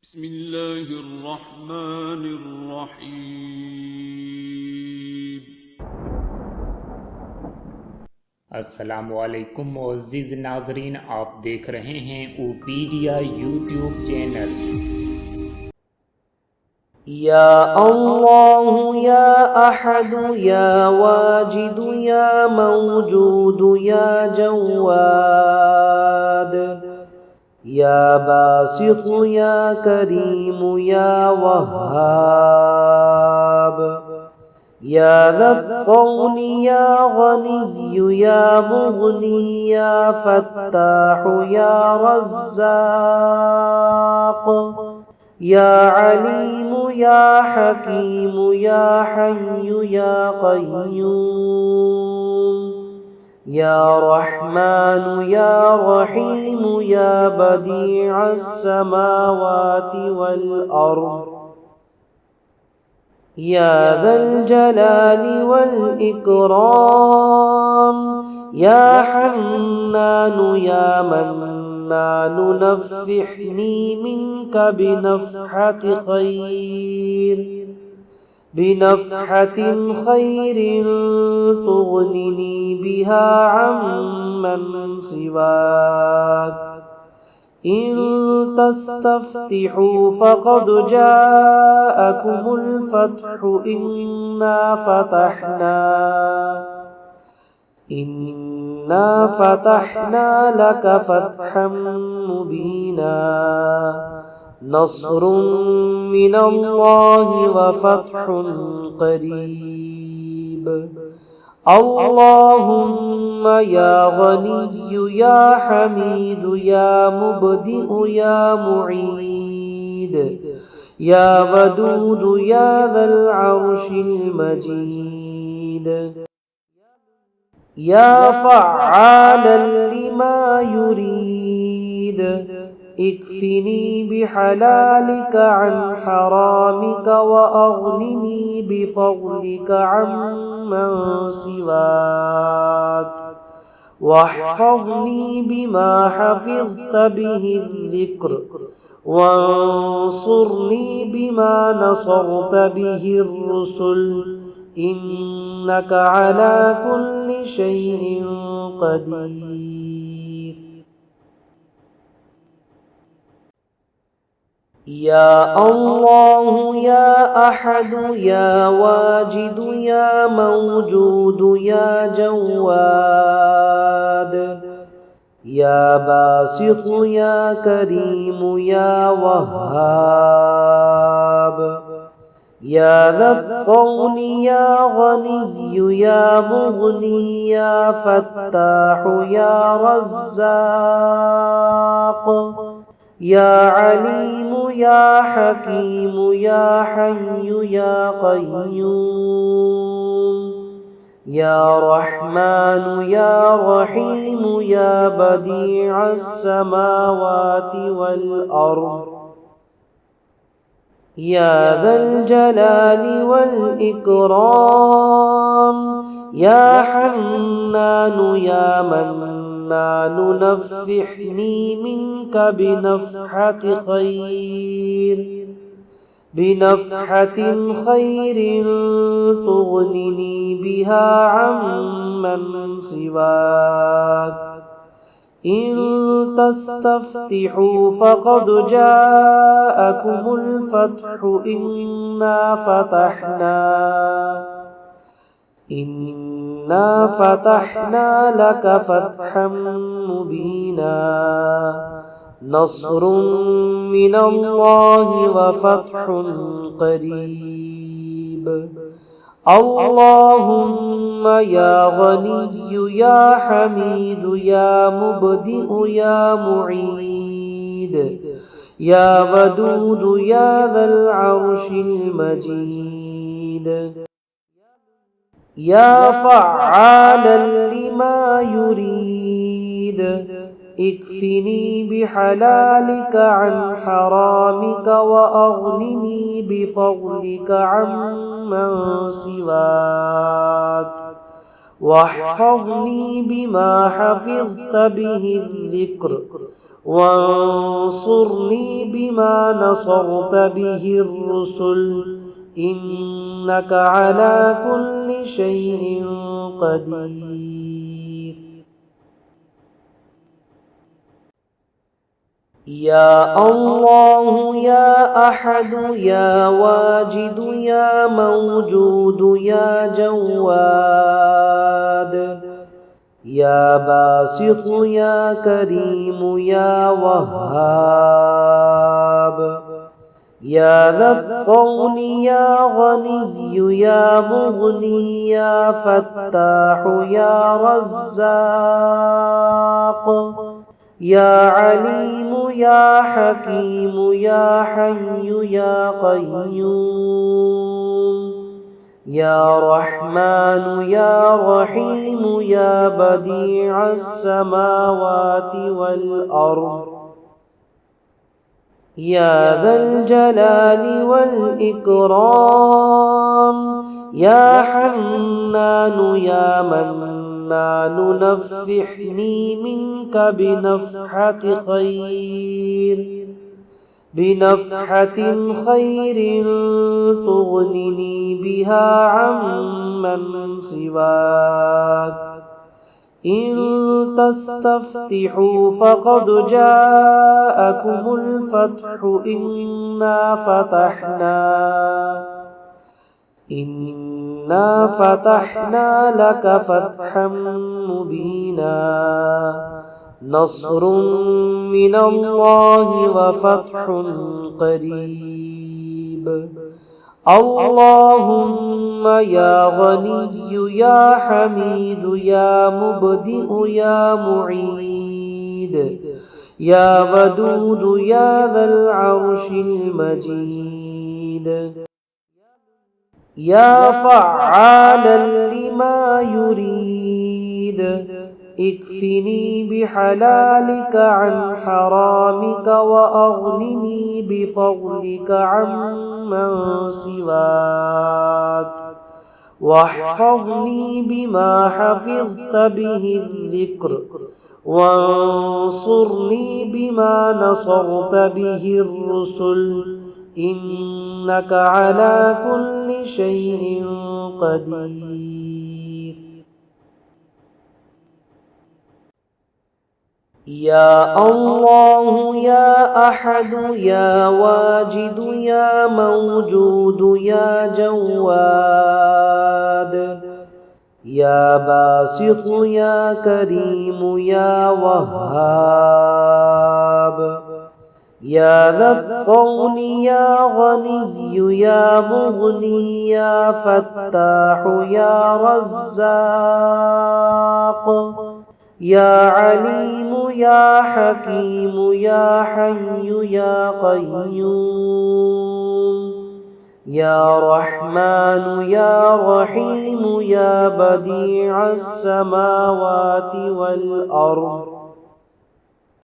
बिस्मिल्लाहिर्रहमानिर्रहीम। अस्सलामुअलैकुम मुअज़्ज़िज़ नाज़रीन, आप देख रहे हैं ओपीडिया यूट्यूब चैनल। या अल्लाह या अहद या वाजिद या मौजूद या जवाद या बासित या करीम या वहाब या ज़ल या गनी या मुगनी या फत्ताह या रज़्ज़ाक़ या अलीम या हकीम या हय्यु या क़य्यूम या रहमान या रहीम या बदीअस समावाति वल अर्द या ज़ल जलाली वल इकराम या हन्नान या मन्नान नफ़्फ़िहनी मिनक बिनफ़हतिन खैरिन तुग़निनी बिहा अम्मन सिवाक इन तस्तफ्तिहू फ़क़द जाअकुमुल फ़त्हु इन्ना फ़तहना लक फ़तहम मुबीना नस्रुम मिनल्लाहि व फ़तहुन क़रीब अल्लाहुम्मा या गनिय्यु या हमीदु या मुब्दिउ या मुईद या वदूदु या ज़ल अर्शिल मजीद या फ़अ्आलन लिमा युरीद इक्फ़िनी बिहलालिक अन हरामिक व अग़निनी बिफ़ज़लिक अम्मन सिवाक वहफ़ज़नी बिमा हफ़िज़्त बिहि ज़िक्र वंसुरनी बिमा नसरत बिहि रुसुल इन्नक अला कुल्लि शैइन क़दीर। या अल्लाह या अहद या वाजिद या मौजूद या जवाद या बासित या करीम या वहाब या ज़ल या गनी या मुगनी या फत्ताह या रज़्ज़ाक़ या अलीम या हकीम या हय्यु या क़य्यूम या रहमान या रहीम या बदीअस समावाति वल अर्द या ज़ल जलाली वल इकराम या हन्नान या मन्नान नफ़्फ़िहनी मिनक बिनफ़हतिन खैरिन तुग़निनी बिहा अम्मन सिवाक इन तस्तफ्तिहू फ़क़द जाअकुमुल फ़त्हु इन्ना फ़तहना लक फ़तहम मुबीना नस्रुम मिनल्लाहि व फ़तहुन क़रीब अल्लाहुम्मा या गनिय्यु या हमीदु या मुब्दिउ या मुईद या वदूदु या ज़ल अर्शिल मजीद या फ़अ्आलन लिमा युरीद इक्फ़िनी बिहलालिक अन हरामिक व अग़निनी बिफ़ज़लिक अम्मन सिवाक वहफ़ज़नी बिमा हफ़िज़्त बिहि ज़िक्र وانصرني بما نصرت به الرسل إنك على كل شيء قدير. يا الله يا أحد يا واجد يا موجود يا جواد يا باسط يا كريم يا وهاب يا ذا الطول يا غني يا مغني يا فتاح يا رزاق يا عليم يا حكيم يا حي يا قيوم يا رحمن يا رحيم يا بديع السماوات والأرض يا ذا الجلال والإكرام يا حنان يا منان نفحني منك بنفحة خير تغنني بها عمن سواك إن تستفتحوا فقد جاءكم الفتح إنا فتحنا لك فتحا مبينا نصر من الله وفتح قريب. اللهم يا غني يا حميد يا مبدئ يا معيد يا ودود يا ذا العرش المجيد يا فعالا لما يريد اكفني بحلالك عن حرامك وأغنني بفضلك عمن سواك واحفظني بما حفظت به الذكر وانصرني بما نصرت به الرسل إنك على كل شيء قدير. يا الله يا أحد يا واجد يا موجود يا جواد يا باسط يا كريم يا وهاب يا ذا الطول يا غني يا مغني يا فتاح يا رزاق يا عليم يا حكيم يا حي يا قيوم يا رحمن يا رحيم يا بديع السماوات والأرض